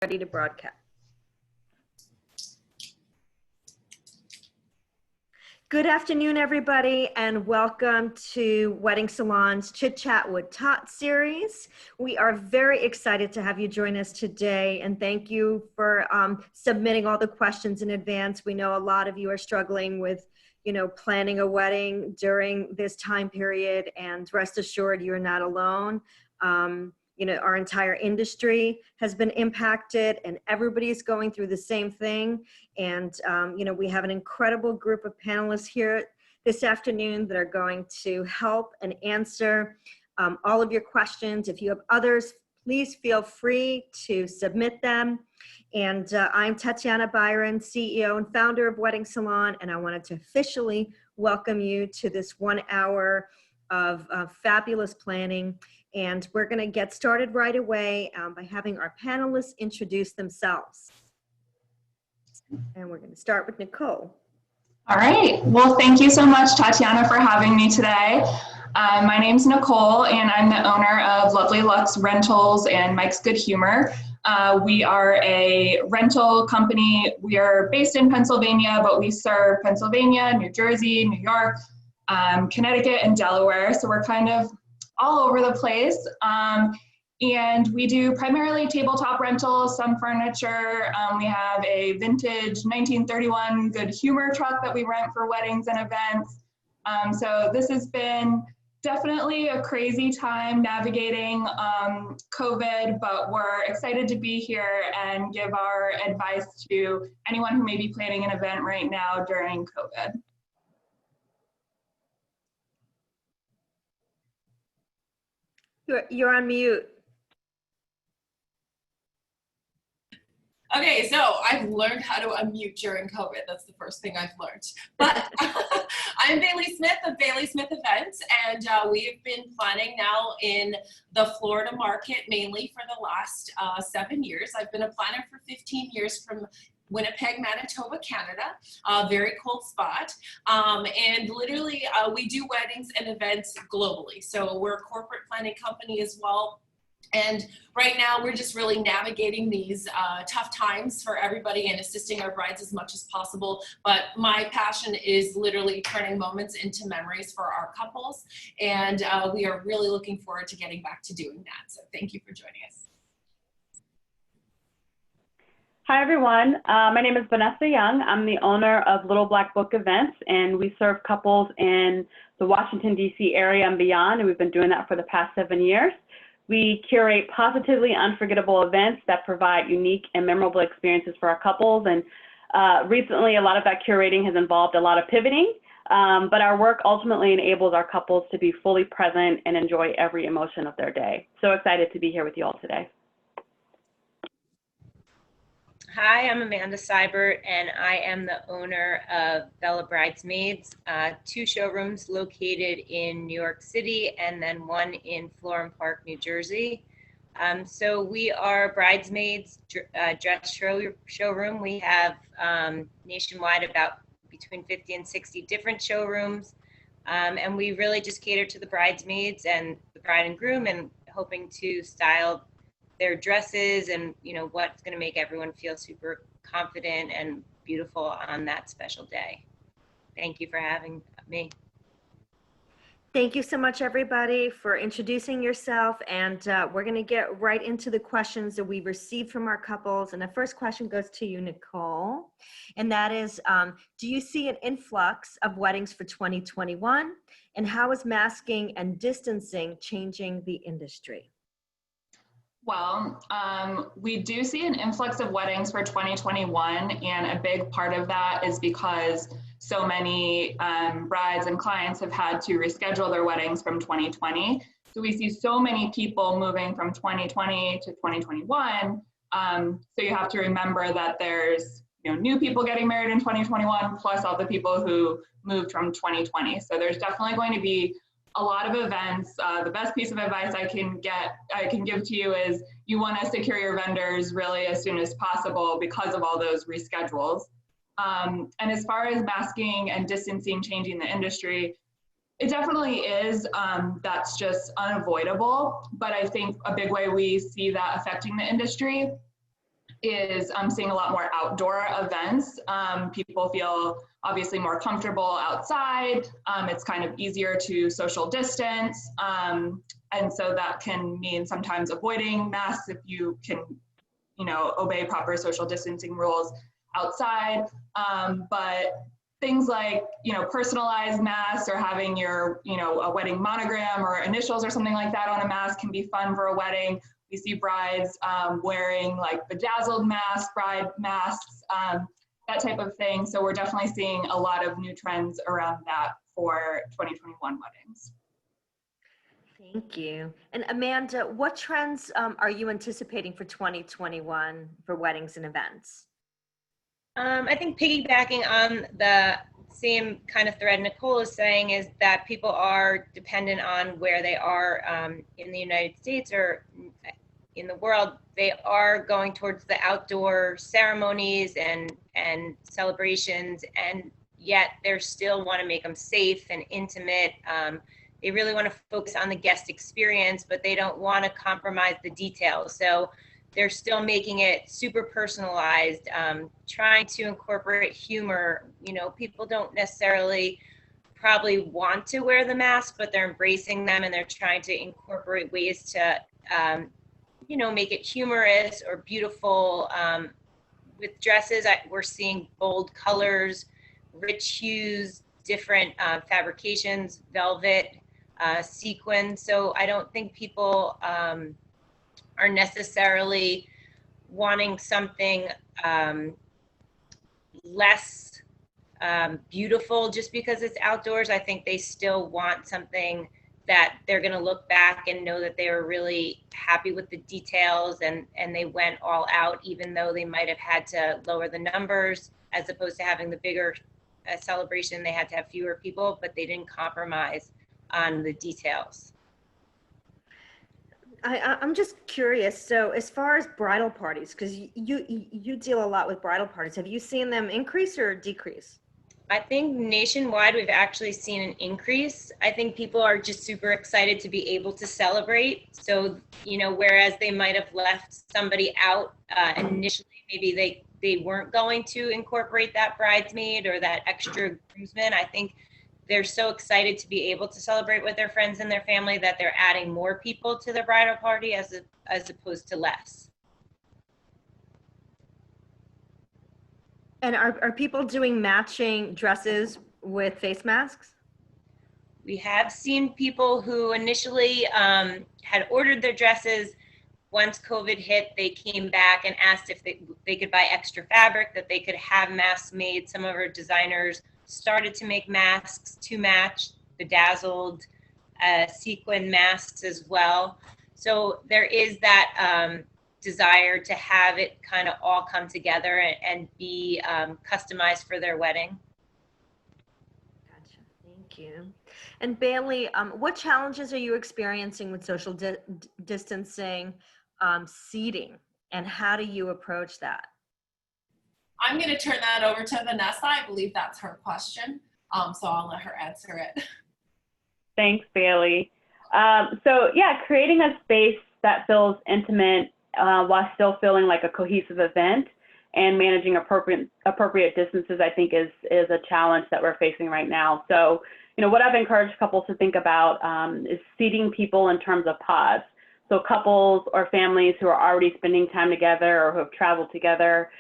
Ready to broadcast. Good afternoon, everybody, and welcome to Wedding Salon's Chit Chat with Tot series. We are very excited to have you join us today, and thank you for submitting all the questions in advance. We know a lot of you are struggling with, planning a wedding during this time period, and rest assured, you are not alone. Our entire industry has been impacted and everybody's going through the same thing. And, we have an incredible group of panelists here this afternoon that are going to help and answer all of your questions. If you have others, please feel free to submit them. And I'm Tatiana Byron, CEO and founder of Wedding Salon, and I wanted to officially welcome you to this 1 hour of fabulous planning. And we're going to get started right away by having our panelists introduce themselves. And we're going to start with Nicole. All right. Well, thank you so much, Tatiana, for having me today. My name's Nicole, and I'm the owner of Lovely Lux Rentals and Mike's Good Humor. We are a rental company. We are based in Pennsylvania, but we serve Pennsylvania, New Jersey, New York, Connecticut, and Delaware. So we're kind of all over the place. And we do primarily tabletop rentals, some furniture. We have a vintage 1931 Good Humor truck that we rent for weddings and events. So this has been definitely a crazy time navigating COVID, but we're excited to be here and give our advice to anyone who may be planning an event right now during COVID. You're on mute. Okay, so I've learned how to unmute during COVID. That's the first thing I've learned. But I'm Bailey Smith of Bailey Smith Events, and we've been planning now in the Florida market mainly for the last 7 years. I've been a planner for 15 years from Winnipeg, Manitoba, Canada, a very cool spot. And literally we do weddings and events globally. So we're a corporate planning company as well. And right now we're just really navigating these tough times for everybody and assisting our brides as much as possible. But my passion is literally turning moments into memories for our couples. And we are really looking forward to getting back to doing that. So thank you for joining us. Hi, everyone. My name is Vanessa Young. I'm the owner of Little Black Book Events, and we serve couples in the Washington, D.C. area and beyond, and we've been doing that for the past 7 years. We curate positively unforgettable events that provide unique and memorable experiences for our couples, and recently a lot of that curating has involved a lot of pivoting, but our work ultimately enables our couples to be fully present and enjoy every emotion of their day. So excited to be here with you all today. Hi, I'm Amanda Seibert, and I am the owner of Bella Bridesmaids, 2 showrooms located in New York City and then 1 in Florham Park, New Jersey. So we are Bridesmaids dress showroom. We have nationwide about between 50 and 60 different showrooms, and we really just cater to the bridesmaids and the bride and groom, and hoping to style their dresses and what's going to make everyone feel super confident and beautiful on that special day. Thank you for having me. Thank you so much, everybody, for introducing yourself. And we're going to get right into the questions that we've received from our couples. And the first question goes to you, Nicole. And that is, do you see an influx of weddings for 2021? And how is masking and distancing changing the industry? Well, we do see an influx of weddings for 2021, and a big part of that is because so many brides and clients have had to reschedule their weddings from 2020. So we see so many people moving from 2020 to 2021. So you have to remember that there's new people getting married in 2021, plus all the people who moved from 2020. So there's definitely going to be a lot of events. The best piece of advice I can give to you is you want to secure your vendors really as soon as possible because of all those reschedules. And as far as masking and distancing changing the industry, it definitely is. That's just unavoidable. But I think a big way we see that affecting the industry is I'm seeing a lot more outdoor events. People feel obviously more comfortable outside. It's kind of easier to social distance. And so that can mean sometimes avoiding masks if you can, obey proper social distancing rules outside. But things like, personalized masks or having your, a wedding monogram or initials or something like that on a mask can be fun for a wedding. We see brides wearing like bedazzled masks, bride masks, that type of thing. So we're definitely seeing a lot of new trends around that for 2021 weddings. Thank you. And Amanda, what trends are you anticipating for 2021 for weddings and events? I think piggybacking on the same kind of thread Nicole is saying is that people are dependent on where they are in the United States or in the world. They are going towards the outdoor ceremonies and celebrations, and yet they still want to make them safe and intimate. They really want to focus on the guest experience, but they don't want to compromise the details. So they're still making it super personalized, trying to incorporate humor. People don't necessarily probably want to wear the mask, but they're embracing them and they're trying to incorporate ways to, make it humorous or beautiful. With dresses, we're seeing bold colors, rich hues, different fabrications, velvet, sequin. So I don't think people are necessarily wanting something less beautiful just because it's outdoors. I think they still want something that they're going to look back and know that they were really happy with the details and they went all out, even though they might have had to lower the numbers as opposed to having the bigger celebration. They had to have fewer people, but they didn't compromise on the details. I'm just curious. So as far as bridal parties, because you deal a lot with bridal parties, have you seen them increase or decrease? I think nationwide, we've actually seen an increase. I think people are just super excited to be able to celebrate. So, whereas they might have left somebody out initially, maybe they weren't going to incorporate that bridesmaid or that extra groomsman. I think they're so excited to be able to celebrate with their friends and their family that they're adding more people to the bridal party as opposed to less. And are people doing matching dresses with face masks? We have seen people who initially had ordered their dresses. Once COVID hit, they came back and asked if they could buy extra fabric, that they could have masks made. Some of our designers started to make masks to match bedazzled sequin masks as well. So there is that desire to have it kind of all come together and be customized for their wedding. Gotcha. Thank you. And Bailey, what challenges are you experiencing with social distancing, seating, and how do you approach that? I'm going to turn that over to Vanessa. I believe that's her question. So I'll let her answer it. Thanks, Bailey. Creating a space that feels intimate while still feeling like a cohesive event and managing appropriate distances, I think is a challenge that we're facing right now. So, what I've encouraged couples to think about is seating people in terms of pods. So couples or families who are already spending time together or who have traveled together.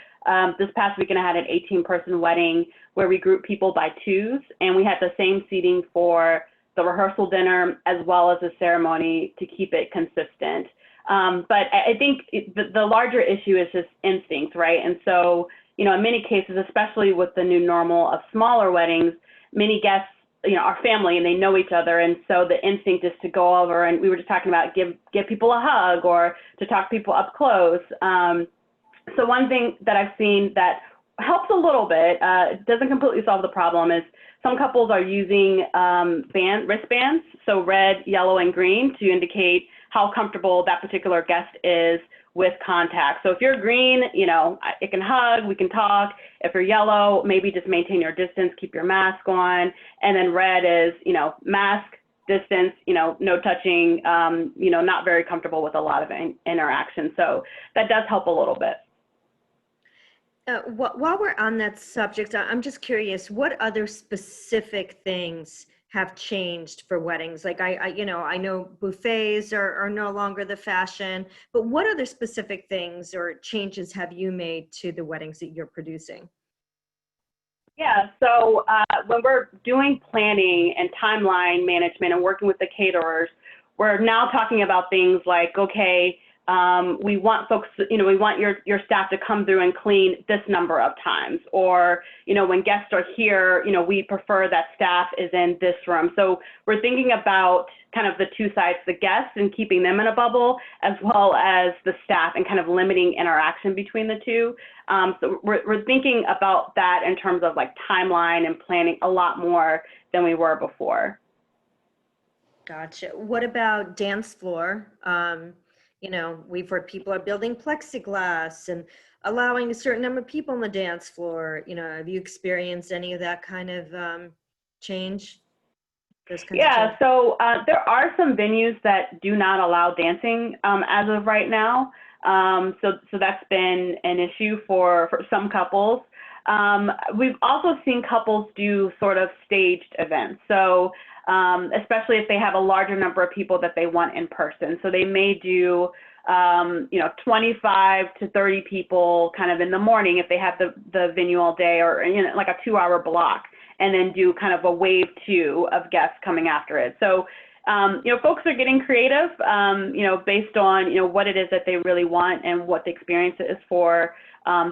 This past weekend, I had an 18-person wedding where we grouped people by twos, and we had the same seating for the rehearsal dinner as well as the ceremony to keep it consistent. But I think the larger issue is just instincts, right? And so, in many cases, especially with the new normal of smaller weddings, many guests, are family and they know each other. And so the instinct is to go over, and we were just talking about give people a hug or to talk people up close. So one thing that I've seen that helps a little bit, doesn't completely solve the problem, is some couples are using wristbands, so red, yellow, and green, to indicate how comfortable that particular guest is with contact. So if you're green, it can hug, we can talk. If you're yellow, maybe just maintain your distance, keep your mask on. And then red is, mask, distance, no touching, not very comfortable with a lot of interaction. So that does help a little bit. While we're on that subject, I'm just curious, what other specific things have changed for weddings? Like I know buffets are no longer the fashion, but what other specific things or changes have you made to the weddings that you're producing? Yeah, so when we're doing planning and timeline management and working with the caterers, we're now talking about things like, okay, we want folks, we want your staff to come through and clean this number of times, or, when guests are here, we prefer that staff is in this room. So we're thinking about kind of the two sides, the guests and keeping them in a bubble, as well as the staff and kind of limiting interaction between the two. So we're thinking about that in terms of like timeline and planning a lot more than we were before. Gotcha. What about dance floor? We've heard people are building plexiglass and allowing a certain number of people on the dance floor. Have you experienced any of that kind of change? Yeah, so there are some venues that do not allow dancing as of right now. So that's been an issue for some couples. We've also seen couples do sort of staged events. So especially if they have a larger number of people that they want in person. So they may do, 25 to 30 people kind of in the morning if they have the venue all day, or like a 2-hour block, and then do kind of a wave 2 of guests coming after it. So, folks are getting creative, based on, what it is that they really want and what the experience is for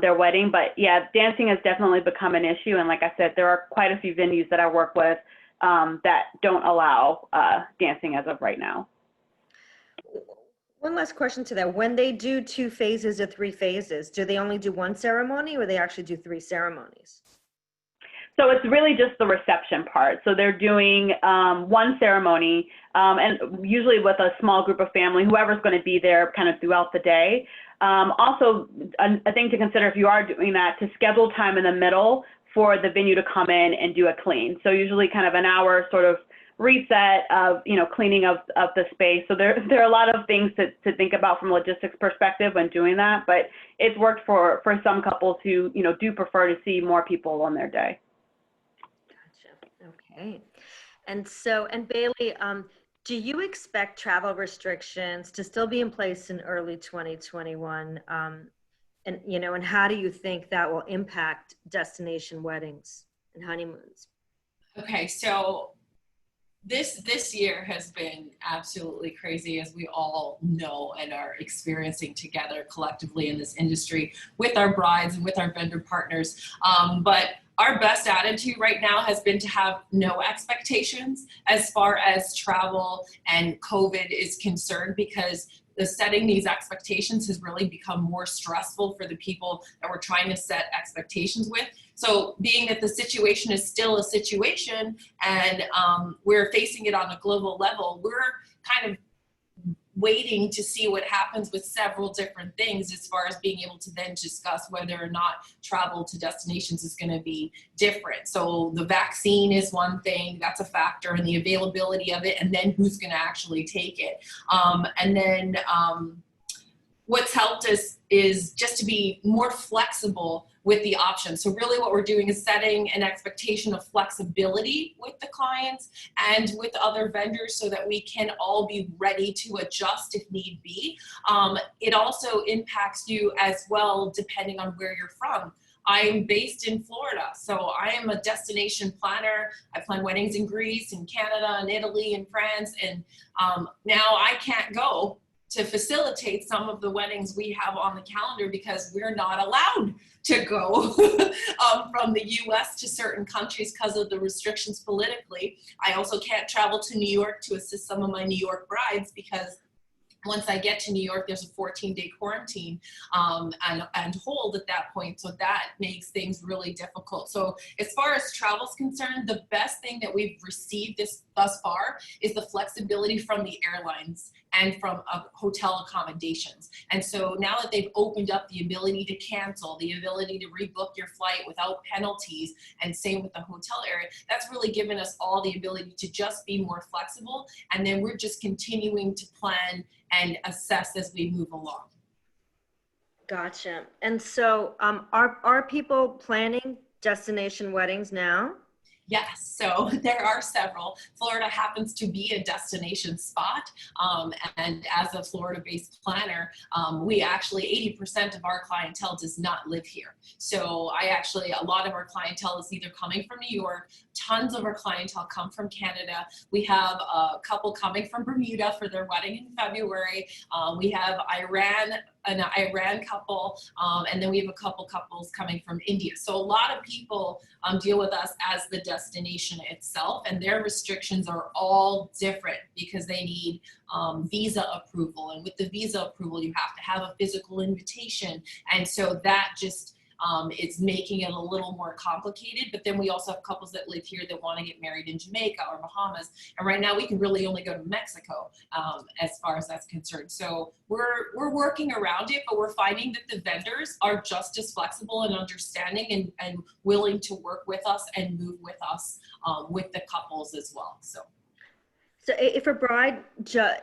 their wedding. But yeah, dancing has definitely become an issue. And like I said, there are quite a few venues that I work with that don't allow dancing as of right now. One last question to that. When they do 2 phases or 3 phases, do they only do 1 ceremony, or they actually do 3 ceremonies? So it's really just the reception part. So they're doing 1 ceremony, and usually with a small group of family, whoever's going to be there kind of throughout the day. Also, a thing to consider if you are doing that, to schedule time in the middle for the venue to come in and do a clean. So usually kind of an hour sort of reset of, cleaning of the space. So there are a lot of things to think about from a logistics perspective when doing that, but it's worked for some couples who, do prefer to see more people on their day. Gotcha. Okay. And Bailey, do you expect travel restrictions to still be in place in early 2021? And how do you think that will impact destination weddings and honeymoons? Okay, so this year has been absolutely crazy, as we all know and are experiencing together collectively in this industry with our brides and with our vendor partners. But our best attitude right now has been to have no expectations as far as travel and COVID is concerned, because setting these expectations has really become more stressful for the people that we're trying to set expectations with. So being that the situation is still a situation and we're facing it on a global level, we're kind of waiting to see what happens with several different things as far as being able to then discuss whether or not travel to destinations is going to be different. So the vaccine is one thing, that's a factor, and the availability of it, and then who's going to actually take it. And then what's helped us is just to be more flexible with the options. So really what we're doing is setting an expectation of flexibility with the clients and with other vendors so that we can all be ready to adjust if need be. It also impacts you as well depending on where you're from. I'm based in Florida, so I am a destination planner. I plan weddings in Greece and Canada and Italy and France, and now I can't go to facilitate some of the weddings we have on the calendar because we're not allowed to go from the US to certain countries because of the restrictions politically. I also can't travel to New York to assist some of my New York brides because once I get to New York, there's a 14-day quarantine and hold at that point. So that makes things really difficult. So as far as travel is concerned, the best thing that we've received thus far is the flexibility from the airlines and from hotel accommodations. And so now that they've opened up the ability to cancel, the ability to rebook your flight without penalties, and same with the hotel area, that's really given us all the ability to just be more flexible. And then we're just continuing to plan and assess as we move along. Gotcha. And so, are people planning destination weddings now? Yes, so there are several. Florida happens to be a destination spot. And as a Florida-based planner, we actually, 80% of our clientele does not live here. So a lot of our clientele is either coming from New York, tons of our clientele come from Canada. We have a couple coming from Bermuda for their wedding in February. We have an Iran couple, and then we have a couple couples coming from India. So a lot of people deal with us as the destination itself, and their restrictions are all different because they need visa approval. And with the visa approval, you have to have a physical invitation. And so that just it's making it a little more complicated. But then we also have couples that live here that want to get married in Jamaica or Bahamas. And right now we can really only go to Mexico as far as that's concerned. So we're working around it, but we're finding that the vendors are just as flexible and understanding and willing to work with us and move with us with the couples as well. So if a bride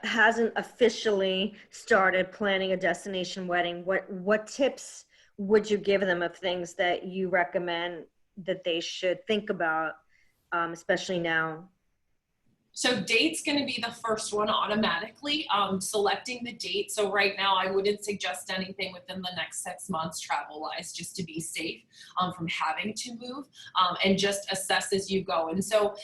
hasn't officially started planning a destination wedding, what tips would you give them of things that you recommend that they should think about, especially now? So date's going to be the first one automatically, selecting the date. So right now I wouldn't suggest anything within the next 6 months travel-wise, just to be safe from having to move, and just assess as you go. And so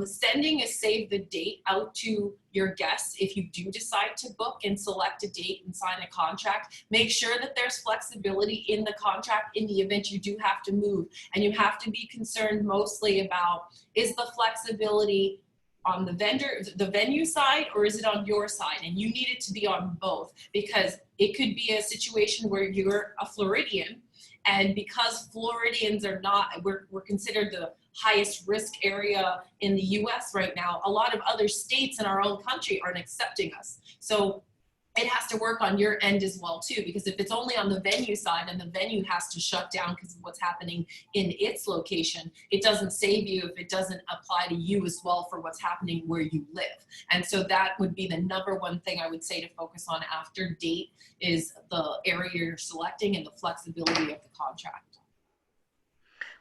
sending a save the date out to your guests, if you do decide to book and select a date and sign a contract, make sure that there's flexibility in the contract in the event you do have to move. And you have to be concerned mostly about, is the flexibility on the venue side, or is it on your side? And you need it to be on both, because it could be a situation where you're a Floridian, and because Floridians are not, we're considered the highest risk area in the US right now, a lot of other states in our own country aren't accepting us. So it has to work on your end as well too, because if it's only on the venue side and the venue has to shut down because of what's happening in its location, it doesn't save you if it doesn't apply to you as well for what's happening where you live. And so that would be the number one thing I would say to focus on after date, is the area you're selecting and the flexibility of the contract.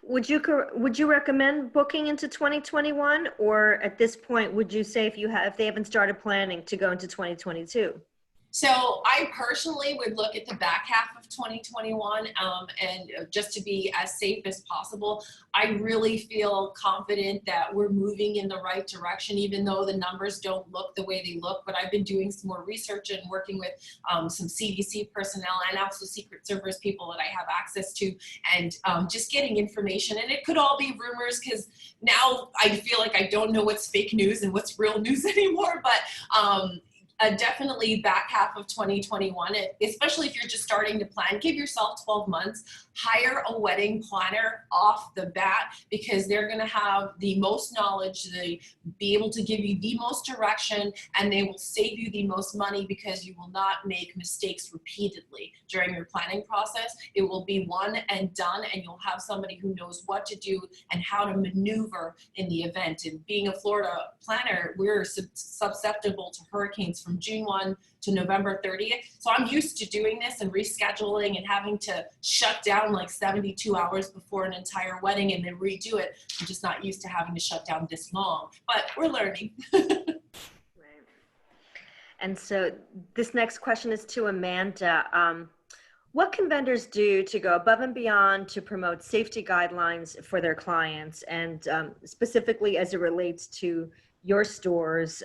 Would you recommend booking into 2021, or at this point would you say if they haven't started planning, to go into 2022? So I personally would look at the back half of 2021, and just to be as safe as possible. I really feel confident that we're moving in the right direction, even though the numbers don't look the way they look. But I've been doing some more research and working with some CDC personnel and also Secret Service people that I have access to, and just getting information. And it could all be rumors, because now I feel like I don't know what's fake news and what's real news anymore. But definitely back half of 2021, especially if you're just starting to plan, give yourself 12 months, hire a wedding planner off the bat, because they're going to have the most knowledge, they be able to give you the most direction, and they will save you the most money, because you will not make mistakes repeatedly during your planning process. It will be one and done, and you'll have somebody who knows what to do and how to maneuver in the event. And being a Florida planner, we're susceptible to hurricanes from June 1 to November 30th. So I'm used to doing this and rescheduling and having to shut down like 72 hours before an entire wedding and then redo it. I'm just not used to having to shut down this long, but we're learning. Right. And so this next question is to Amanda. What can vendors do to go above and beyond to promote safety guidelines for their clients, and specifically as it relates to your stores?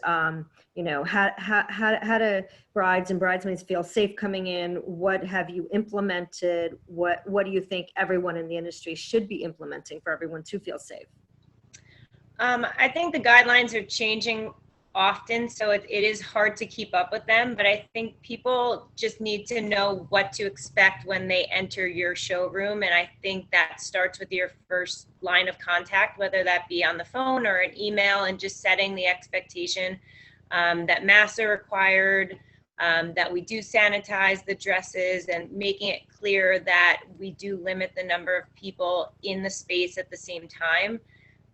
You know, how do brides and bridesmaids feel safe coming in? What have you implemented? What do you think everyone in the industry should be implementing for everyone to feel safe? I think the guidelines are changing often, so it is hard to keep up with them, but I think people just need to know what to expect when they enter your showroom. And I think that starts with your first line of contact, whether that be on the phone or an email, and just setting the expectation that masks are required, that we do sanitize the dresses, and making it clear that we do limit the number of people in the space at the same time.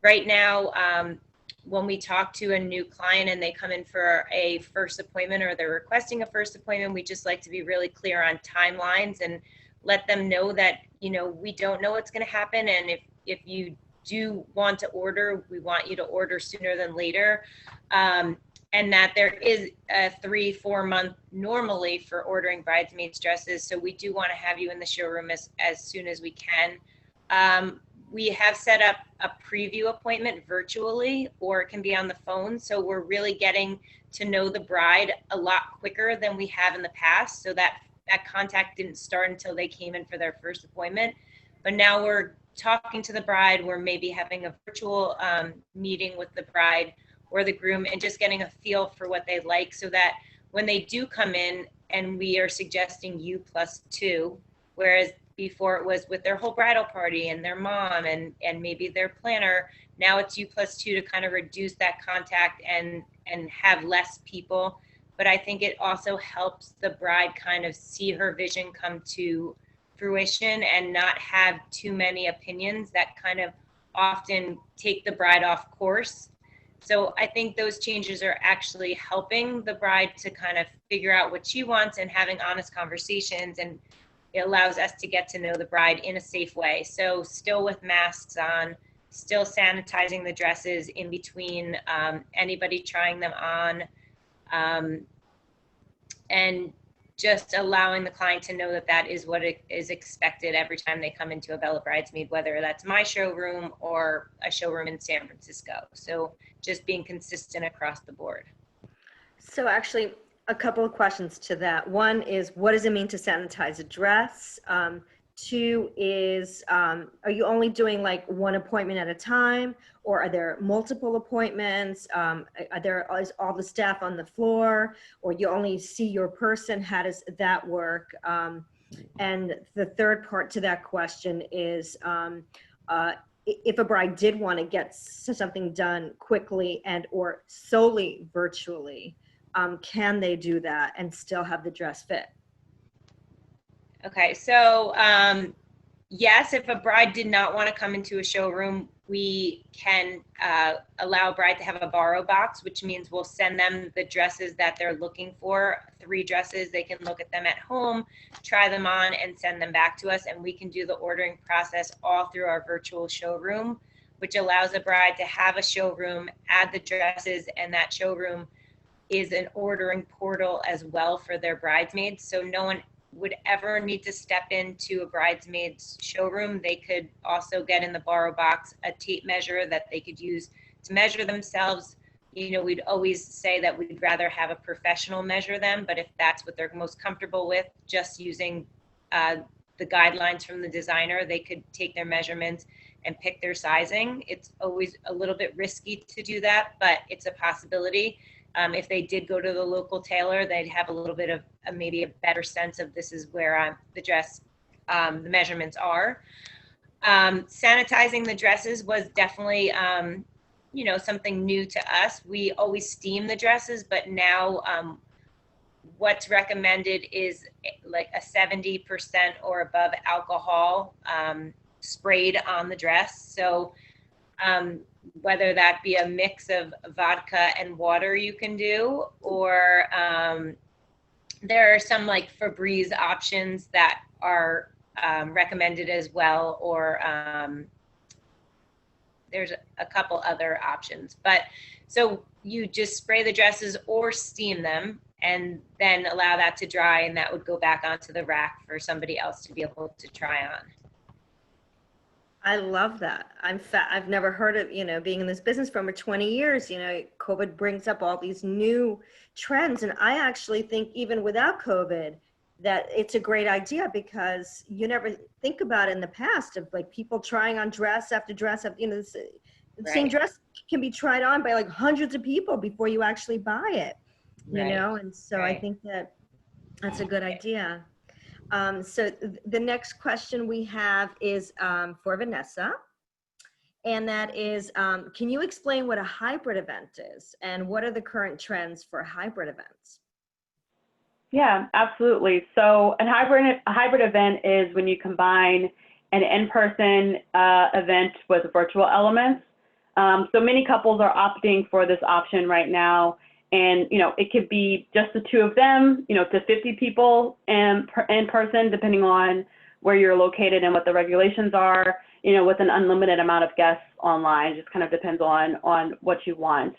Right now, when we talk to a new client and they come in for a first appointment, or they're requesting a first appointment, we just like to be really clear on timelines. And let them know that, you know, we don't know what's going to happen. And if you do want to order, we want you to order sooner than later. And that there is a 3-4 month normally for ordering bridesmaids dresses. So we do want to have you in the showroom as soon as we can. We have set up a preview appointment virtually, or it can be on the phone. So we're really getting to know the bride a lot quicker than we have in the past. So that contact didn't start until they came in for their first appointment. But now we're talking to the bride. We're maybe having a virtual meeting with the bride or the groom and just getting a feel for what they like, so that when they do come in and we are suggesting U+2, whereas before it was with their whole bridal party and their mom and maybe their planner, now it's U+2 to kind of reduce that contact and have less people. But I think it also helps the bride kind of see her vision come to fruition and not have too many opinions that kind of often take the bride off course. So I think those changes are actually helping the bride to kind of figure out what she wants and having honest conversations, and it allows us to get to know the bride in a safe way. So still with masks on, still sanitizing the dresses in between anybody trying them on, and just allowing the client to know that that is what is expected every time they come into a Bella Bridesmaid, whether that's my showroom or a showroom in San Francisco. So just being consistent across the board. So actually, a couple of questions to that. One is, what does it mean to sanitize a dress? Two is, are you only doing like one appointment at a time, or are there multiple appointments? Is all the staff on the floor, or you only see your person? How does that work? And the third part to that question is, if a bride did want to get something done quickly and or solely virtually, can they do that and still have the dress fit? Okay, so yes, if a bride did not want to come into a showroom, we can allow a bride to have a borrow box, which means we'll send them the dresses that they're looking for, 3 dresses. They can look at them at home, try them on, and send them back to us. And we can do the ordering process all through our virtual showroom, which allows a bride to have a showroom, add the dresses, and that showroom is an ordering portal as well for their bridesmaids. So no one would ever need to step into a bridesmaid's showroom. They could also get in the borrow box a tape measure that they could use to measure themselves. You know, we'd always say that we'd rather have a professional measure them, but if that's what they're most comfortable with, just using the guidelines from the designer, they could take their measurements and pick their sizing. It's always a little bit risky to do that, but it's a possibility. If they did go to the local tailor, they'd have a little bit of maybe a better sense of this is where the dress, the measurements are. Sanitizing the dresses was definitely, you know, something new to us. We always steam the dresses, but now what's recommended is like a 70% or above alcohol sprayed on the dress. So whether that be a mix of vodka and water you can do, or there are some like Febreze options that are recommended as well, or there's a couple other options. But so you just spray the dresses or steam them and then allow that to dry, and that would go back onto the rack for somebody else to be able to try on. I love that. I've never heard of, you know, being in this business for over 20 years, you know, COVID brings up all these new trends. And I actually think even without COVID, that it's a great idea, because you never think about it in the past of like people trying on dress after dress after, you know, the same dress can be tried on by like hundreds of people before you actually buy it, you know? And so I think that that's a good idea. So the next question we have is for Vanessa, and that is, can you explain what a hybrid event is and what are the current trends for hybrid events? Yeah, absolutely. So a hybrid event is when you combine an in-person event with virtual elements. So many couples are opting for this option right now. And, you know, it could be just the 2 of them, you know, to 50 people in person, depending on where you're located and what the regulations are, with an unlimited amount of guests online. It just kind of depends on what you want.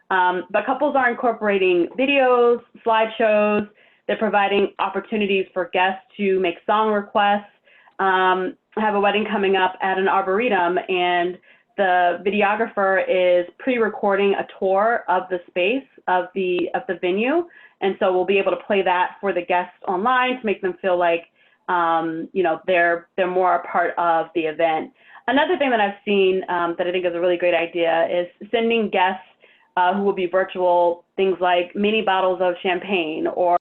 But couples are incorporating videos, slideshows. They're providing opportunities for guests to make song requests. I have a wedding coming up at an arboretum, and the videographer is pre-recording a tour of the space of the venue, and so we'll be able to play that for the guests online to make them feel like they're more a part of the event. Another thing that I've seen that I think is a really great idea is sending guests who will be virtual things like mini bottles of champagne or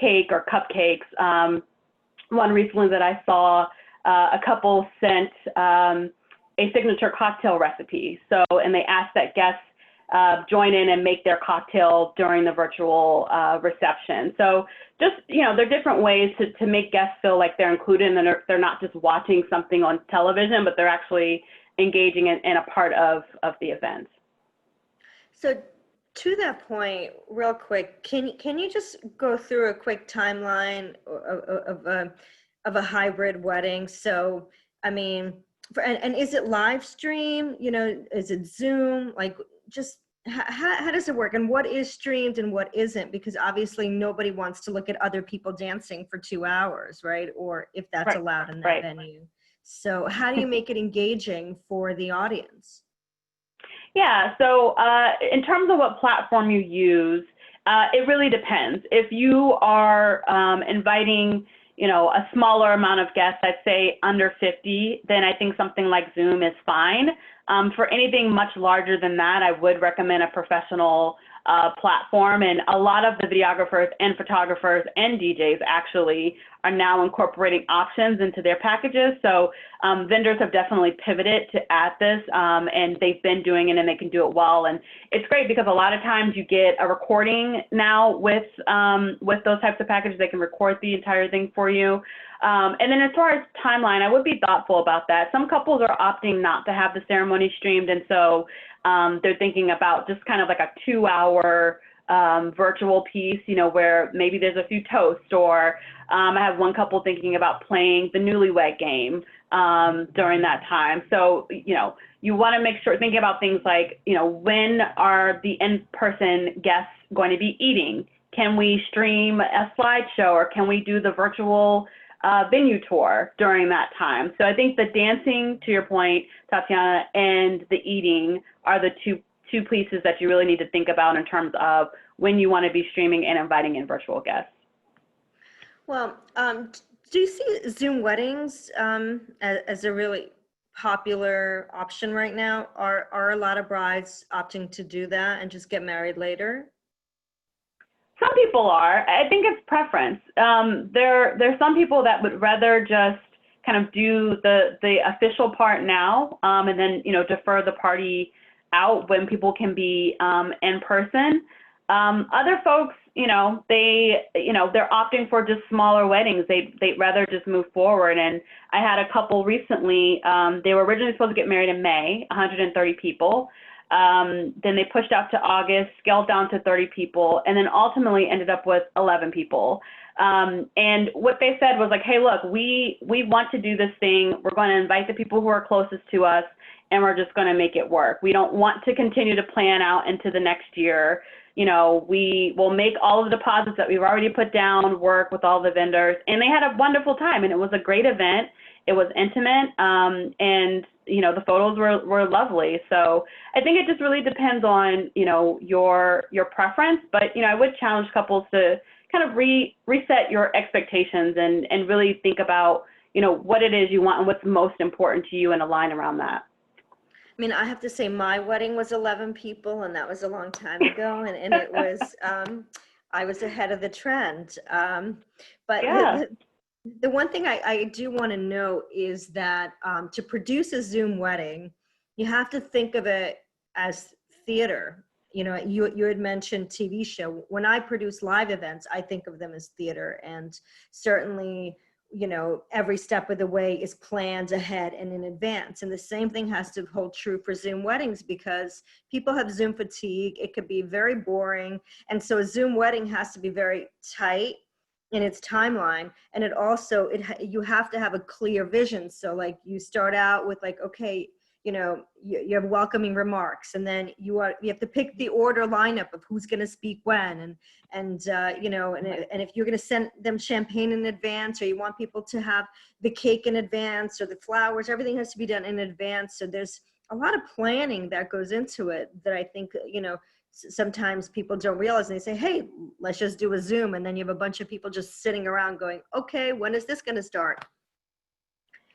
cake or cupcakes. One recently that I saw, a couple sent a signature cocktail recipe. And they asked that guests join in and make their cocktail during the virtual reception. So just, there are different ways to make guests feel like they're included and they're not just watching something on television, but they're actually engaging in a part of the event. So to that point, real quick, can you just go through a quick timeline of a hybrid wedding? So, I mean, and is it live stream? Is it Zoom? Like, just how does it work? And what is streamed and what isn't? Because obviously nobody wants to look at other people dancing for 2 hours, right? Or if that's allowed in that venue. So how do you make it engaging for the audience? Yeah, so in terms of what platform you use, it really depends. If you are inviting, a smaller amount of guests, I'd say under 50, then I think something like Zoom is fine. For anything much larger than that, I would recommend a professional platform. And a lot of the videographers and photographers and DJs actually are now incorporating options into their packages. So vendors have definitely pivoted to add this, and they've been doing it and they can do it well. And it's great because a lot of times you get a recording now with those types of packages. They can record the entire thing for you. And then as far as timeline, I would be thoughtful about that. Some couples are opting not to have the ceremony streamed, and so they're thinking about just kind of like a 2-hour virtual piece, where maybe there's a few toasts, or I have one couple thinking about playing the newlywed game during that time. So, you want to make sure, thinking about things like, when are the in-person guests going to be eating? Can we stream a slideshow, or can we do the virtual venue tour during that time? So I think the dancing, to your point, Tatiana, and the eating are the two pieces that you really need to think about in terms of when you want to be streaming and inviting in virtual guests. Well, do you see Zoom weddings as a really popular option right now? Are a lot of brides opting to do that and just get married later? Some people are. I think it's preference. There's some people that would rather just kind of do the official part now, and then defer the party out when people can be in person. Other folks, they're opting for just smaller weddings. They'd rather just move forward. And I had a couple recently. They were originally supposed to get married in May, 130 people. Then they pushed out to August, scaled down to 30 people, and then ultimately ended up with 11 people. And what they said was like, hey, look, we want to do this thing. We're going to invite the people who are closest to us, and we're just going to make it work. We don't want to continue to plan out into the next year. We will make all of the deposits that we've already put down, work with all the vendors. And they had a wonderful time, and it was a great event. It was intimate, and the photos were lovely. So I think it just really depends on your preference. But I would challenge couples to kind of reset your expectations and really think about what it is you want and what's most important to you and align around that. I mean, I have to say my wedding was 11 people, and that was a long time ago, and it was I was ahead of the trend. But yeah. The one thing I do want to know is that to produce a Zoom wedding, you have to think of it as theater. You had mentioned TV show. When I produce live events, I think of them as theater, and certainly, every step of the way is planned ahead and in advance. And the same thing has to hold true for Zoom weddings, because people have Zoom fatigue. It could be very boring. And so a Zoom wedding has to be very tight in its timeline. And it also, you have to have a clear vision. So like you start out with like, okay, you know, you have welcoming remarks, and then you have to pick the order lineup of who's going to speak when, and you know, and if you're going to send them champagne in advance, or you want people to have the cake in advance, or the flowers, everything has to be done in advance. So there's a lot of planning that goes into it that I think, you know, sometimes people don't realize, and they say, hey, let's just do a Zoom, and then you have a bunch of people just sitting around going, okay, when is this going to start?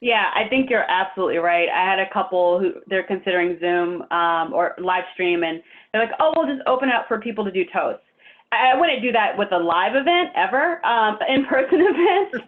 Yeah, I think you're absolutely right. I had a couple who they're considering Zoom or live stream, and they're like, oh, we'll just open it up for people to do toasts. I wouldn't do that with a live event ever, in-person event,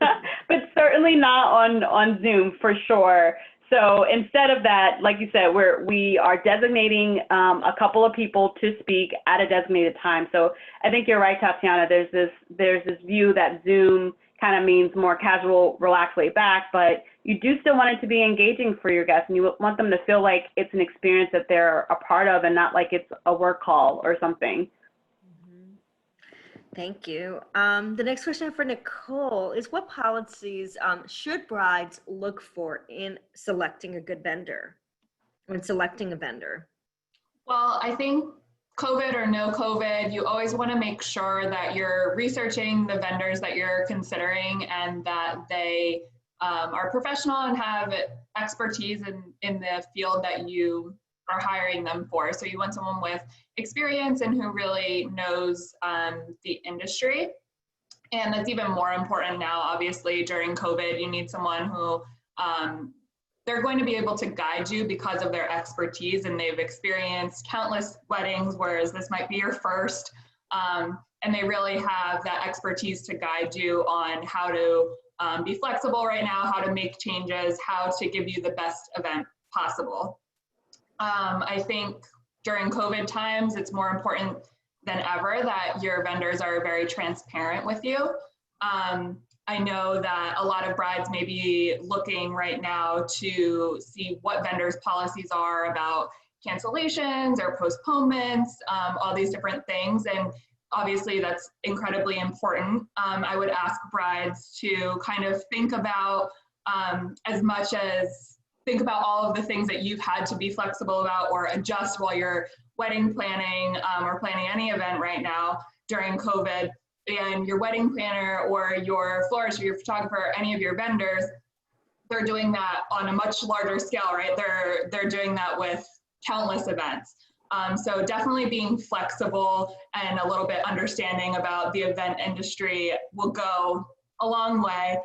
but certainly not on Zoom for sure. So instead of that, like you said, we are designating a couple of people to speak at a designated time. So I think you're right, Tatiana. There's this view that Zoom kind of means more casual, relaxed, laid back, but you do still want it to be engaging for your guests, and you want them to feel like it's an experience that they're a part of, and not like it's a work call or something. Thank you. The next question for Nicole is, what policies should brides look for in selecting a good vendor, when selecting a vendor? Well, I think COVID or no COVID, you always want to make sure that you're researching the vendors that you're considering, and that they are professional and have expertise in the field that you are hiring them for. So you want someone with experience and who really knows the industry. And that's even more important now, obviously, during COVID. You need someone who they're going to be able to guide you because of their expertise, and they've experienced countless weddings, whereas this might be your first. And they really have that expertise to guide you on how to be flexible right now, how to make changes, how to give you the best event possible. I think during COVID times, it's more important than ever that your vendors are very transparent with you. I know that a lot of brides may be looking right now to see what vendors' policies are about cancellations or postponements, all these different things. And obviously that's incredibly important. I would ask brides to kind of think about think about all of the things that you've had to be flexible about or adjust while you're wedding planning or planning any event right now during COVID. And your wedding planner or your florist or your photographer, or any of your vendors, they're doing that on a much larger scale, right? They're doing that with countless events. So definitely being flexible and a little bit understanding about the event industry will go a long way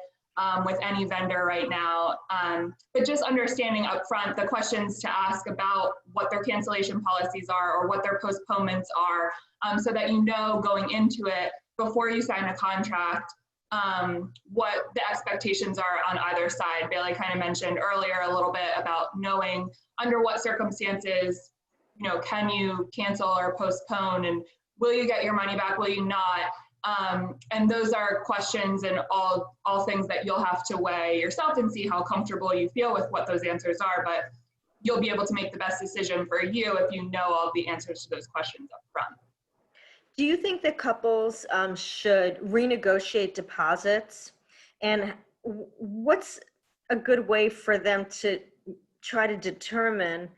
with any vendor right now. But just understanding upfront the questions to ask about what their cancellation policies are or what their postponements are, so that you know going into it before you sign a contract what the expectations are on either side. Bailey kind of mentioned earlier a little bit about knowing under what circumstances, you know, can you cancel or postpone, and will you get your money back, will you not? And those are questions and all things that you'll have to weigh yourself and see how comfortable you feel with what those answers are. But you'll be able to make the best decision for you if you know all the answers to those questions up front. Do you think that couples should renegotiate deposits? And what's a good way for them to try to determine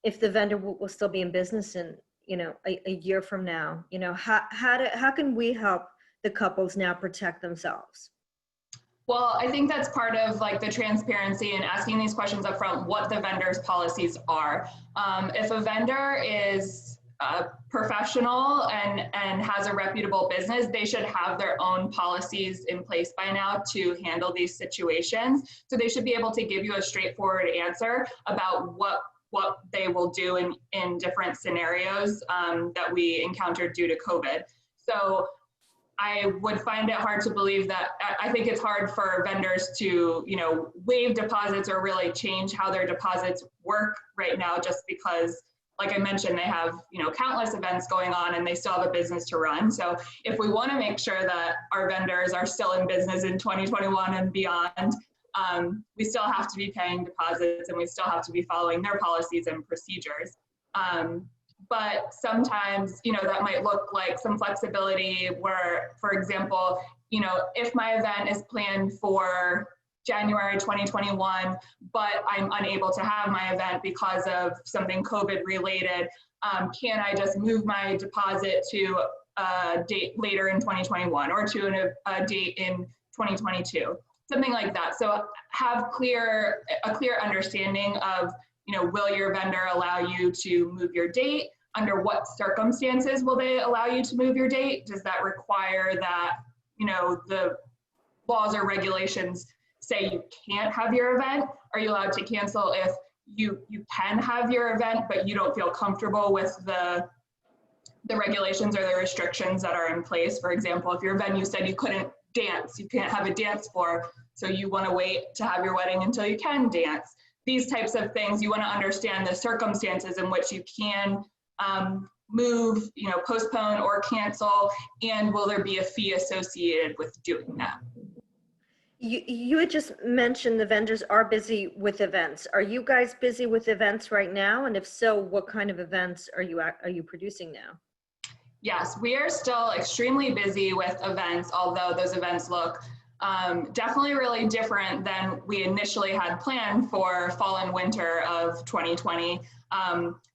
if the vendor will still be in business in, you know, a year from now? You know, how can we help the couples now protect themselves? Well, I think that's part of like the transparency and asking these questions up front, what the vendor's policies are. If a vendor is professional and has a reputable business, they should have their own policies in place by now to handle these situations. So they should be able to give you a straightforward answer about what they will do in different scenarios that we encountered due to COVID. So I would find it hard to believe that, I think it's hard for vendors to, you know, waive deposits or really change how their deposits work right now, just because, like I mentioned, they have, you know, countless events going on and they still have a business to run. So if we want to make sure that our vendors are still in business in 2021 and beyond, we still have to be paying deposits and we still have to be following their policies and procedures. but sometimes, that might look like some flexibility where, for example, if my event is planned for January 2021, but I'm unable to have my event because of something COVID related, can I just move my deposit to a date later in 2021 or to a date in 2022, something like that. So have a clear understanding of, will your vendor allow you to move your date? Under what circumstances will they allow you to move your date? Does that require that, the laws or regulations say you can't have your event? Are you allowed to cancel if you can have your event, but you don't feel comfortable with the regulations or the restrictions that are in place? For example, if your venue said you couldn't dance, you can't have a dance floor, so you want to wait to have your wedding until you can dance. These types of things, you want to understand the circumstances in which you can move, postpone or cancel, and will there be a fee associated with doing that? You had just mentioned the vendors are busy with events. Are you guys busy with events right now? And if so, what kind of events are you producing now? Yes, we are still extremely busy with events, although those events look definitely really different than we initially had planned for fall and winter of 2020.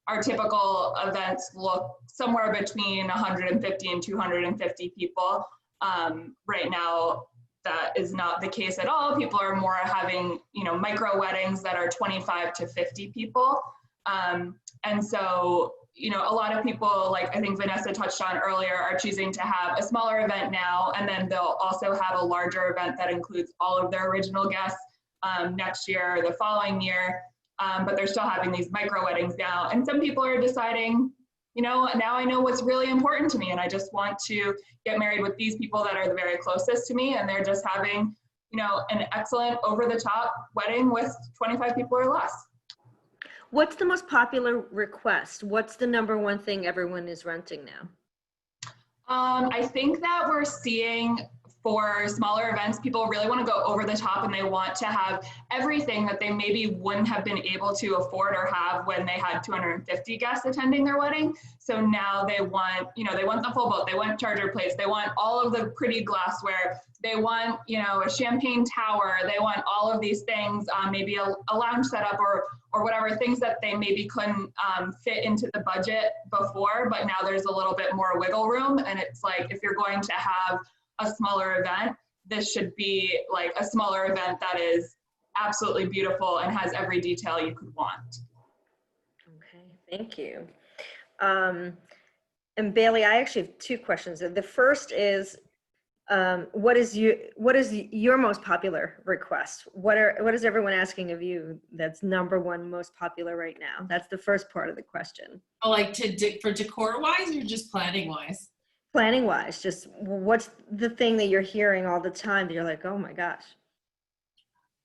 Our typical events look somewhere between 150 and 250 people. Right now, that is not the case at all. People are more having, micro weddings that are 25 to 50 people. And so, a lot of people, like I think Vanessa touched on earlier, are choosing to have a smaller event now, and then they'll also have a larger event that includes all of their original guests next year or the following year. But they're still having these micro weddings now. And some people are deciding, now I know what's really important to me, and I just want to get married with these people that are the very closest to me, and they're just having, an excellent over-the-top wedding with 25 people or less. What's the most popular request? What's the number one thing everyone is renting now? I think that we're seeing for smaller events, people really want to go over the top, and they want to have everything that they maybe wouldn't have been able to afford or have when they had 250 guests attending their wedding. So now they want, they want the full boat, they want charger plates, they want all of the pretty glassware, they want, a champagne tower, they want all of these things, maybe a lounge setup or whatever, things that they maybe couldn't fit into the budget before, but now there's a little bit more wiggle room. And it's like, if you're going to have a smaller event, this should be like a smaller event that is absolutely beautiful and has every detail you could want. Okay, thank you. And Bailey, I actually have two questions. The first is, what is your most popular request? What is everyone asking of you that's number one most popular right now? That's the first part of the question. Oh, like for decor wise or just planning wise? Planning wise, just what's the thing that you're hearing all the time that you're like, oh my gosh?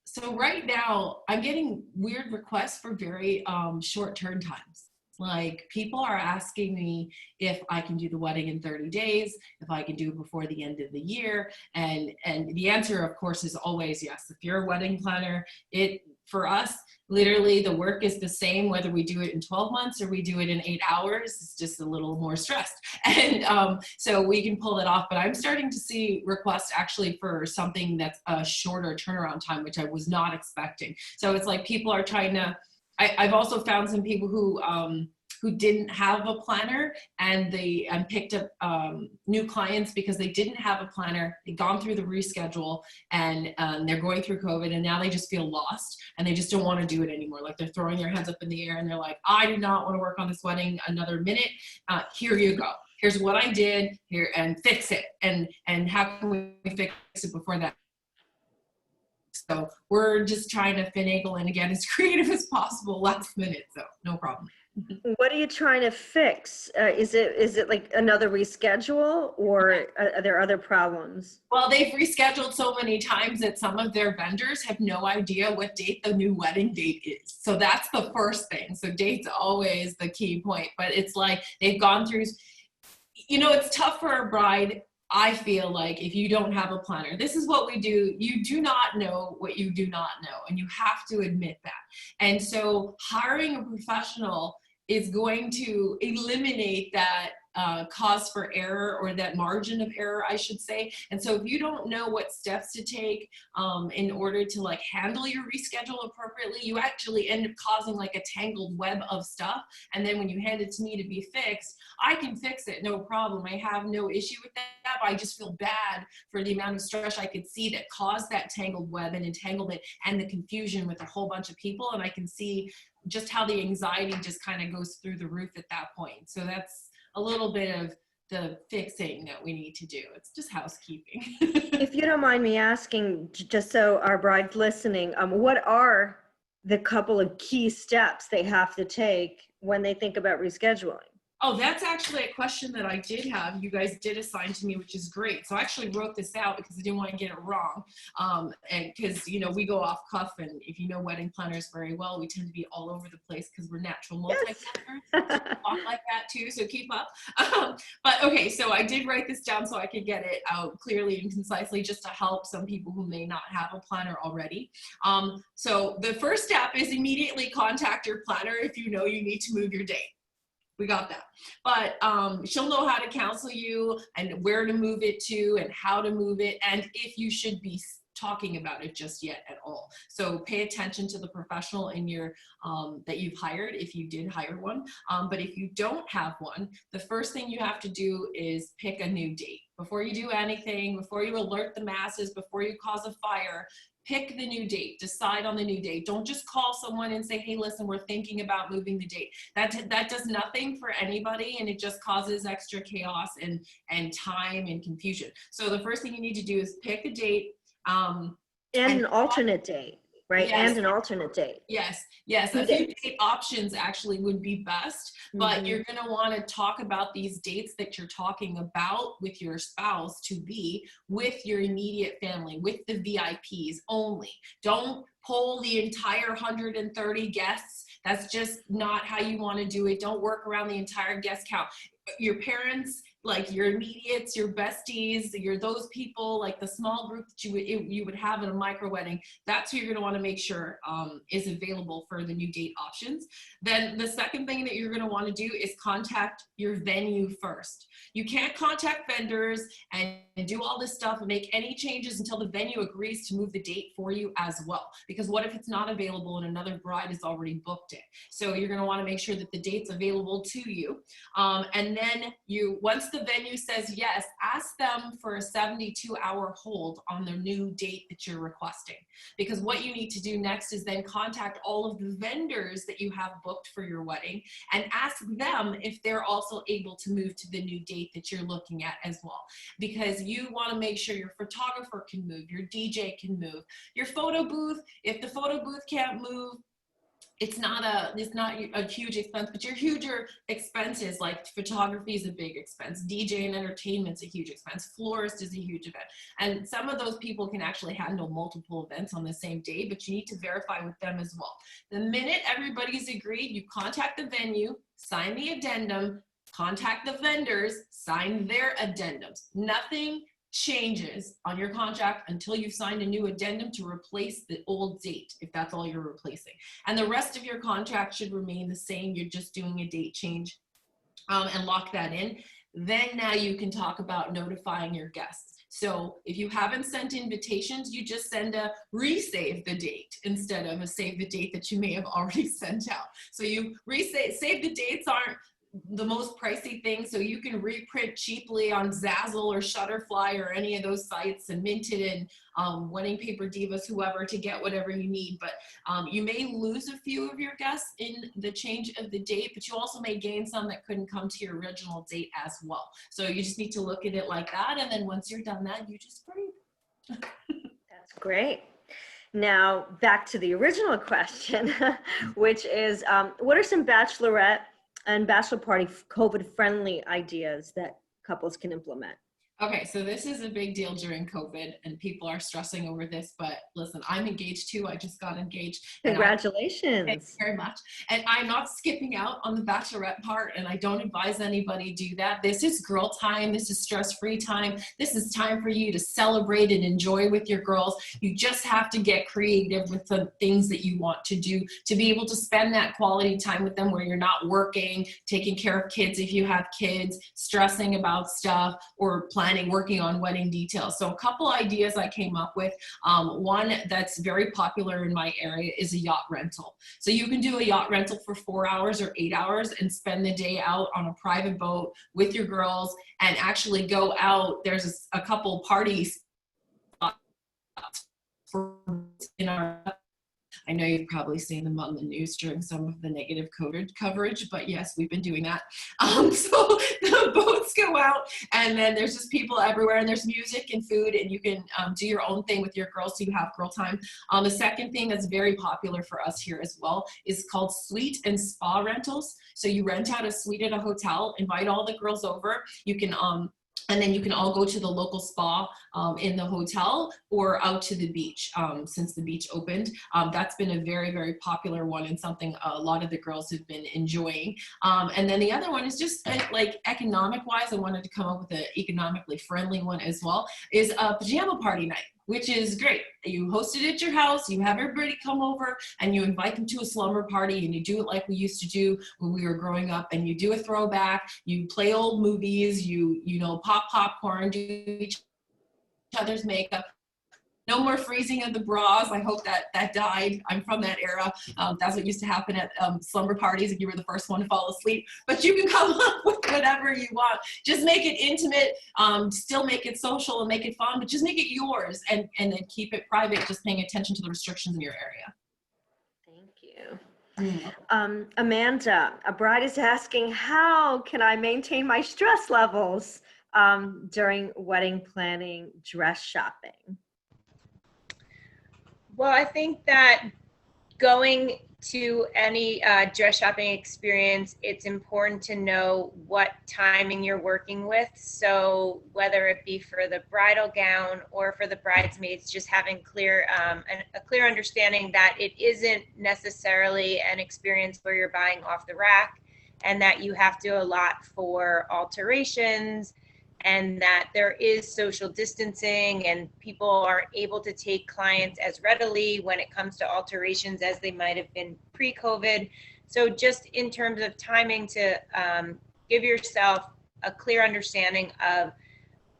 So right now I'm getting weird requests for very short turn times. Like people are asking me if I can do the wedding in 30 days, if I can do it before the end of the year. And the answer, of course, is always yes. If you're a wedding planner, for us, literally the work is the same, whether we do it in 12 months or we do it in 8 hours. It's just a little more stressed. And so we can pull it off. But I'm starting to see requests actually for something that's a shorter turnaround time, which I was not expecting. So it's like people are trying to, I've also found some people who didn't have a planner and they picked up new clients because they didn't have a planner. They'd gone through the reschedule and they're going through COVID, and now they just feel lost and they just don't want to do it anymore. Like they're throwing their hands up in the air and they're like, I do not want to work on this wedding another minute. Here you go. Here's what I did here, and fix it. And how can we fix it before that? So we're just trying to finagle and get as creative as possible last minute. So no problem. What are you trying to fix? Is it like another reschedule, or are there other problems? Well, they've rescheduled so many times that some of their vendors have no idea what date the new wedding date is. So that's the first thing. So date's always the key point, but it's like they've gone through, it's tough for a bride. I feel like if you don't have a planner, this is what we do. You do not know what you do not know, and you have to admit that. And so hiring a professional is going to eliminate that cause for error, or that margin of error, I should say. And so if you don't know what steps to take in order to like handle your reschedule appropriately, you actually end up causing like a tangled web of stuff. And then when you hand it to me to be fixed, I can fix it, no problem. I have no issue with that, but I just feel bad for the amount of stress I could see that caused that tangled web and entanglement and the confusion with a whole bunch of people. And I can see just how the anxiety just kind of goes through the roof at that point. So that's a little bit of the fixing that we need to do. It's just housekeeping. If you don't mind me asking, just so our bride's listening, what are the couple of key steps they have to take when they think about rescheduling? Oh, that's actually a question that I did have. You guys did assign to me, which is great. So I actually wrote this out because I didn't want to get it wrong. And because, you know, we go off cuff, and if you know wedding planners very well, we tend to be all over the place because we're natural multi-planners. Yes. Talk like that too, so keep up. But okay, so I did write this down so I could get it out clearly and concisely, just to help some people who may not have a planner already. So the first step is immediately contact your planner if you know you need to move your date. We got that. But she'll know how to counsel you and where to move it to and how to move it, and if you should be talking about it just yet at all. So pay attention to the professional in your that you've hired, if you did hire one. But if you don't have one, the first thing you have to do is pick a new date. Before you do anything, before you alert the masses, before you cause a fire, pick the new date, decide on the new date. Don't just call someone and say, hey, listen, we're thinking about moving the date. That does nothing for anybody, and it just causes extra chaos and time and confusion. So the first thing you need to do is pick a date. And an alternate date, right? Yes. And an alternate date. Yes, yes. A few date options actually would be best, but you're going to want to talk about these dates that you're talking about with your spouse to be with your immediate family, with the VIPs only. Don't poll the entire 130 guests. That's just not how you want to do it. Don't work around the entire guest count. Your parents, like your immediates, your besties, those people, like the small group that you would have in a micro wedding, that's who you're going to want to make sure is available for the new date options. Then the second thing that you're going to want to do is contact your venue first. You can't contact vendors and do all this stuff and make any changes until the venue agrees to move the date for you as well. Because what if it's not available and another bride has already booked it? So you're going to want to make sure that the date's available to you. And then once the venue says yes, ask them for a 72-hour hold on their new date that you're requesting. Because what you need to do next is then contact all of the vendors that you have booked for your wedding and ask them if they're also able to move to the new date that you're looking at as well. Because you want to make sure your photographer can move, your DJ can move, your photo booth, if the photo booth can't move, it's not a huge expense, but your huger expenses, like photography is a big expense, DJ and entertainment's a huge expense, florist is a huge event. And some of those people can actually handle multiple events on the same day, but you need to verify with them as well. The minute everybody's agreed, you contact the venue, sign the addendum, contact the vendors, sign their addendums. Nothing changes on your contract until you've signed a new addendum to replace the old date, if that's all you're replacing. And the rest of your contract should remain the same. You're just doing a date change and lock that in. Then now you can talk about notifying your guests. So if you haven't sent invitations, you just send a resave the date instead of a save the date that you may have already sent out. So you save the dates aren't the most pricey thing, so you can reprint cheaply on Zazzle or Shutterfly or any of those sites and mint it in Wedding Paper Divas, whoever, to get whatever you need. But you may lose a few of your guests in the change of the date, but you also may gain some that couldn't come to your original date as well. So you just need to look at it like that, and then once you're done that, you just breathe. That's great. Now back to the original question, which is what are some bachelorette and bachelor party COVID-friendly ideas that couples can implement? Okay, so this is a big deal during COVID and people are stressing over this, but listen, I'm engaged too. I just got engaged. And thank you Congratulations. very much. And I'm not skipping out on the bachelorette part, and I don't advise anybody do that. This is girl time. This is stress-free time. This is time for you to celebrate and enjoy with your girls. You just have to get creative with the things that you want to do to be able to spend that quality time with them where you're not working, taking care of kids if you have kids, stressing about stuff, or working on wedding details. So a couple ideas I came up with. One that's very popular in my area is a yacht rental. So you can do a yacht rental for 4 hours or 8 hours and spend the day out on a private boat with your girls and actually go out. There's a couple parties in our, I know you've probably seen them on the news during some of the negative COVID coverage, but yes, we've been doing that. So the boats go out and then there's just people everywhere and there's music and food and you can do your own thing with your girls so you have girl time. The second thing that's very popular for us here as well is called suite and spa rentals. So you rent out a suite at a hotel, invite all the girls over. You can and then you can all go to the local spa in the hotel or out to the beach since the beach opened. That's been a very, very popular one and something a lot of the girls have been enjoying. And then the other one is just like economic wise, I wanted to come up with an economically friendly one as well, is a pajama party night, which is great. You host it at your house, you have everybody come over and you invite them to a slumber party and you do it like we used to do when we were growing up and you do a throwback, you play old movies, you know, pop popcorn, do each other's makeup. No more freezing of the bras. I hope that died. I'm from that era. That's what used to happen at slumber parties and you were the first one to fall asleep. But you can come up with whatever you want. Just make it intimate, still make it social and make it fun, but just make it yours and then keep it private, just paying attention to the restrictions in your area. Thank you. Amanda, a bride is asking, how can I maintain my stress levels during wedding planning, dress shopping? Well, I think that going to any dress shopping experience, it's important to know what timing you're working with. So whether it be for the bridal gown or for the bridesmaids, just having a clear understanding that it isn't necessarily an experience where you're buying off the rack and that you have to allot for alterations and that there is social distancing and people aren't able to take clients as readily when it comes to alterations as they might have been pre-COVID. So just in terms of timing to give yourself a clear understanding of,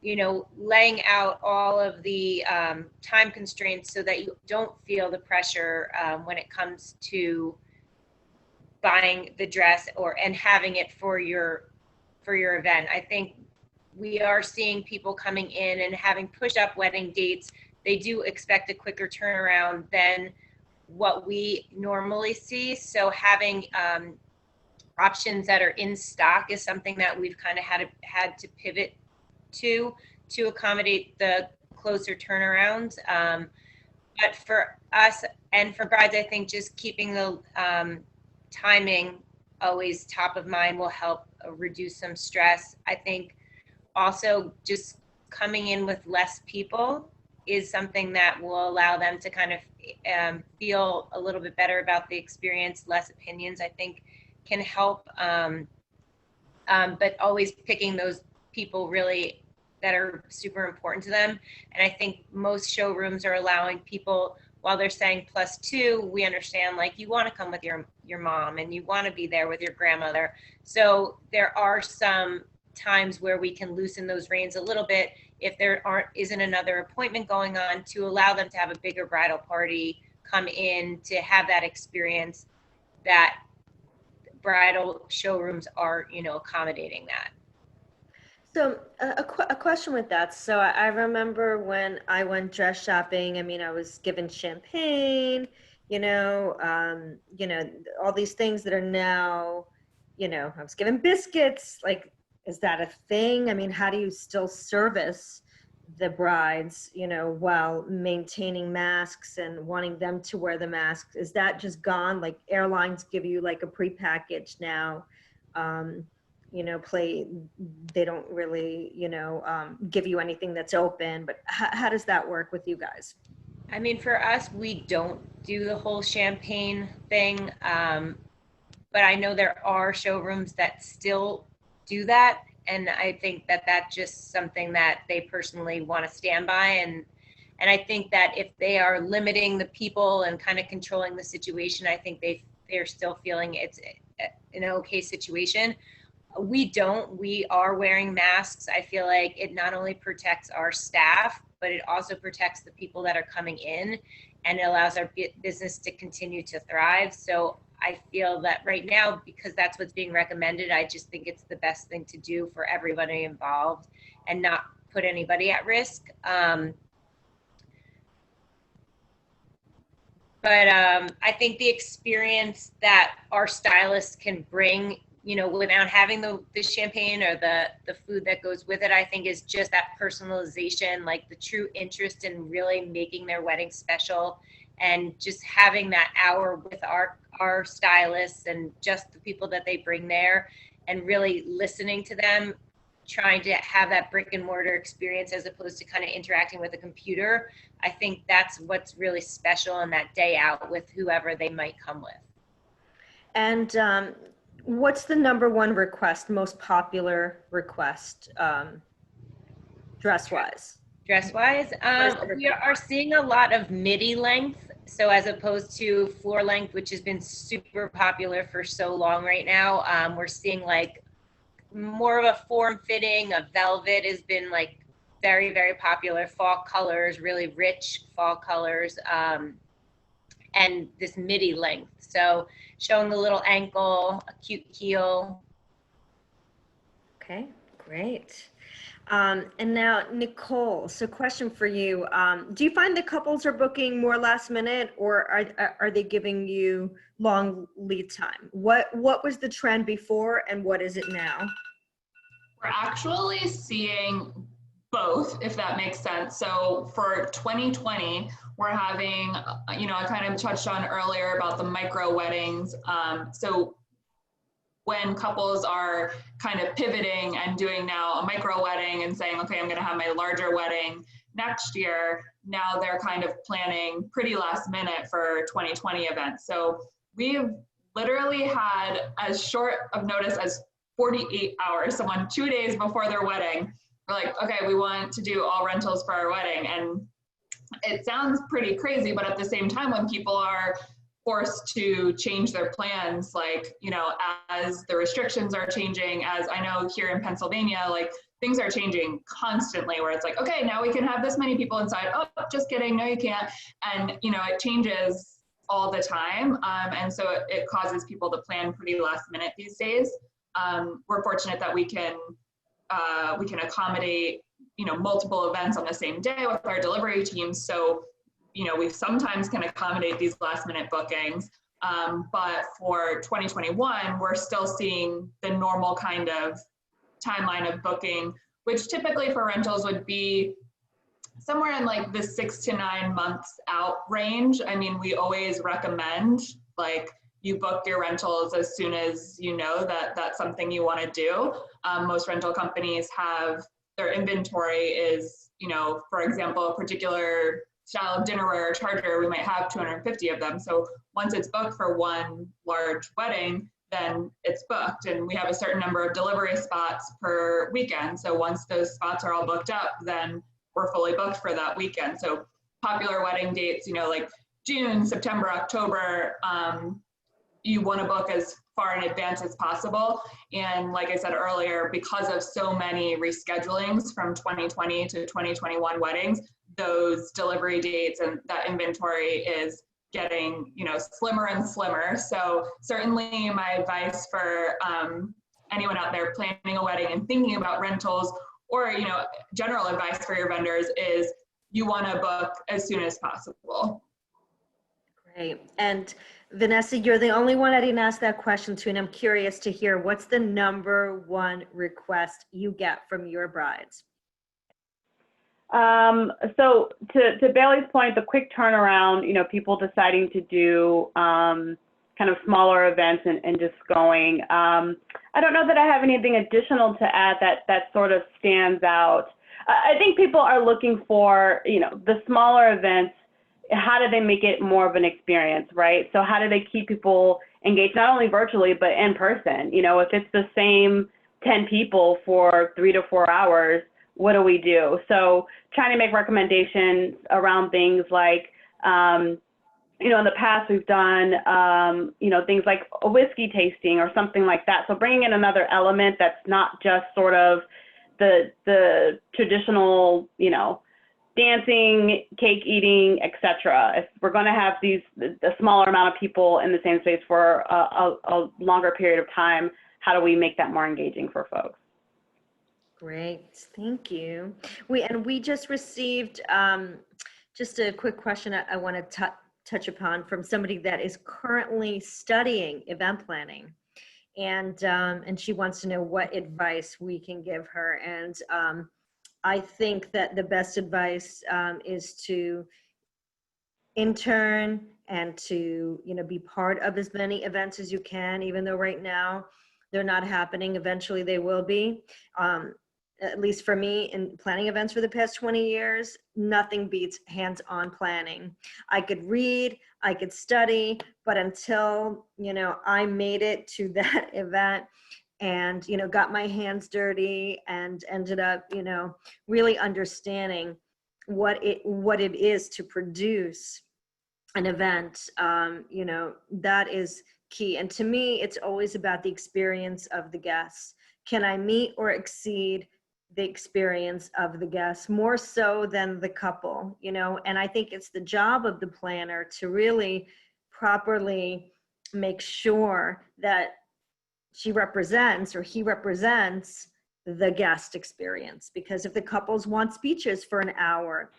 you know, laying out all of the time constraints so that you don't feel the pressure when it comes to buying the dress and having it for your event. I think we are seeing people coming in and having pushed up wedding dates. They do expect a quicker turnaround than what we normally see. So having options that are in stock is something that we've kind of had to pivot to accommodate the closer turnarounds. But for us and for brides, I think just keeping the timing always top of mind will help reduce some stress. I think also just coming in with less people is something that will allow them to kind of feel a little bit better about the experience. Less opinions, I think, can help, but always picking those people really that are super important to them. And I think most showrooms are allowing people, while they're saying +2, we understand, like, you want to come with your mom and you want to be there with your grandmother. So there are some times where we can loosen those reins a little bit if there isn't another appointment going on, to allow them to have a bigger bridal party, come in to have that experience that bridal showrooms are, you know, accommodating that. So a question with that. So I remember when I went dress shopping, I mean, I was given champagne, you know, all these things that are now, you know, I was given biscuits. Like, is that a thing? I mean, how do you still service the brides, you know, while maintaining masks and wanting them to wear the masks? Is that just gone? Like, airlines give you like a prepackaged now they don't really, give you anything that's open, but how does that work with you guys? I mean, for us, we don't do the whole champagne thing. But I know there are showrooms that still do that. And I think that that's just something that they personally want to stand by. And I think that if they are limiting the people and kind of controlling the situation, I think they're still feeling it's an okay situation. We are wearing masks. I feel like it not only protects our staff, but it also protects the people that are coming in, and it allows our business to continue to thrive. So I feel that right now, because that's what's being recommended, I just think it's the best thing to do for everybody involved and not put anybody at risk. But I think the experience that our stylists can bring, without having the champagne or the food that goes with it, I think is just that personalization, like the true interest in really making their wedding special, and just having that hour with our stylists and just the people that they bring there, and really listening to them, trying to have that brick and mortar experience as opposed to kind of interacting with a computer. I think that's what's really special on that day out with whoever they might come with. And what's the number one request, most popular request, dress-wise? Dress-wise, we are seeing a lot of midi length. So as opposed to floor length, which has been super popular for so long right now, we're seeing like more of a form fitting. A velvet has been like very, very popular. Fall colors, really rich fall colors, and this midi length. So showing the little ankle, a cute heel. Okay, great. And now, Nicole, so question for you. Do you find the couples are booking more last minute, or are they giving you long lead time? What was the trend before and what is it now? We're actually seeing both, if that makes sense. So for 2020, we're having, I kind of touched on earlier about the micro weddings. So when couples are kind of pivoting and doing now a micro wedding and saying, okay, I'm going to have my larger wedding next year, now they're kind of planning pretty last minute for 2020 events. So we've literally had as short of notice as 48 hours, someone 2 days before their wedding, we're like, okay, we want to do all rentals for our wedding. And it sounds pretty crazy, but at the same time, when people are forced to change their plans, like, as the restrictions are changing, as I know here in Pennsylvania, like things are changing constantly where it's like, okay, now we can have this many people inside. Oh, just kidding. No, you can't. And, it changes all the time. And so it causes people to plan pretty last minute these days. We're fortunate that we can accommodate, multiple events on the same day with our delivery teams. So we sometimes can accommodate these last minute bookings, but for 2021, we're still seeing the normal kind of timeline of booking, which typically for rentals would be somewhere in like the 6 to 9 months out range. I mean, we always recommend like you book your rentals as soon as you know that that's something you want to do. Most rental companies have their inventory is, for example, a particular style of dinnerware or charger, we might have 250 of them. So once it's booked for one large wedding, then it's booked. And we have a certain number of delivery spots per weekend. So once those spots are all booked up, then we're fully booked for that weekend. So popular wedding dates, like June, September, October, you want to book as far in advance as possible. And like I said earlier, because of so many reschedulings from 2020 to 2021 weddings, those delivery dates and that inventory is getting, slimmer and slimmer. So certainly my advice for anyone out there planning a wedding and thinking about rentals, or, general advice for your vendors is you want to book as soon as possible. Great. And Vanessa, you're the only one I didn't ask that question to, and I'm curious to hear what's the number one request you get from your brides? So to Bailey's point, the quick turnaround, people deciding to do kind kind of smaller events and just going. I don't know that I have anything additional to add that sort of stands out. I think people are looking for, the smaller events. How do they make it more of an experience, right? So how do they keep people engaged, not only virtually, but in person? If it's the same 10 people for 3 to 4 hours, what do we do? So trying to make recommendations around things like, in the past we've done, things like a whiskey tasting or something like that. So bringing in another element that's not just sort of the traditional, dancing, cake eating, etc. If we're going to have a smaller amount of people in the same space for a longer period of time, how do we make that more engaging for folks? Great, thank you. We just received just a quick question I want to touch upon from somebody that is currently studying event planning, and she wants to know what advice we can give her. And I think that the best advice is to intern and to be part of as many events as you can, even though right now they're not happening. Eventually they will be. At least for me, in planning events for the past 20 years, nothing beats hands-on planning. I could read, I could study, but until, I made it to that event and, got my hands dirty and ended up, really understanding what it is to produce an event, that is key. And to me, it's always about the experience of the guests. Can I meet or exceed the experience of the guests more so than the couple, and I think it's the job of the planner to really properly make sure that she represents or he represents the guest experience. Because if the couples want speeches for an hour,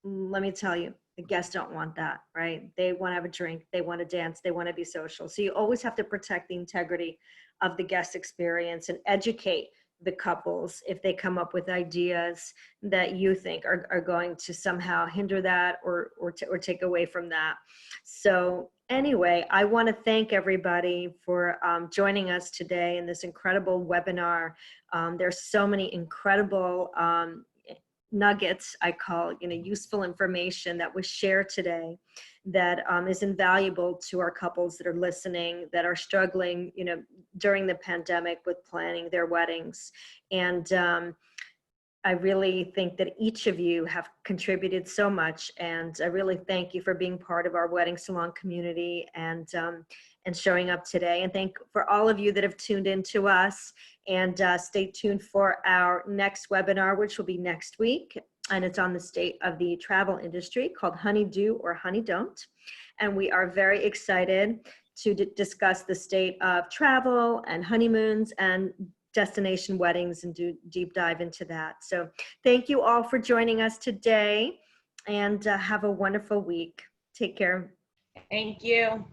let me tell you, the guests don't want that, right? They want to have a drink, they want to dance, they want to be social. So you always have to protect the integrity of the guest experience and educate the couples if they come up with ideas that you think are going to somehow hinder that or take away from that. So anyway, I want to thank everybody for joining us today in this incredible webinar. There's so many incredible nuggets, I call, useful information that was shared today that is invaluable to our couples that are listening, that are struggling, during the pandemic with planning their weddings. And I really think that each of you have contributed so much, and I really thank you for being part of our wedding salon community and showing up today. And thank for all of you that have tuned in to us, and stay tuned for our next webinar, which will be next week. And it's on the state of the travel industry called Honey Do or Honey Don't. And we are very excited to discuss the state of travel and honeymoons and destination weddings and do deep dive into that. So thank you all for joining us today, and have a wonderful week. Take care. Thank you.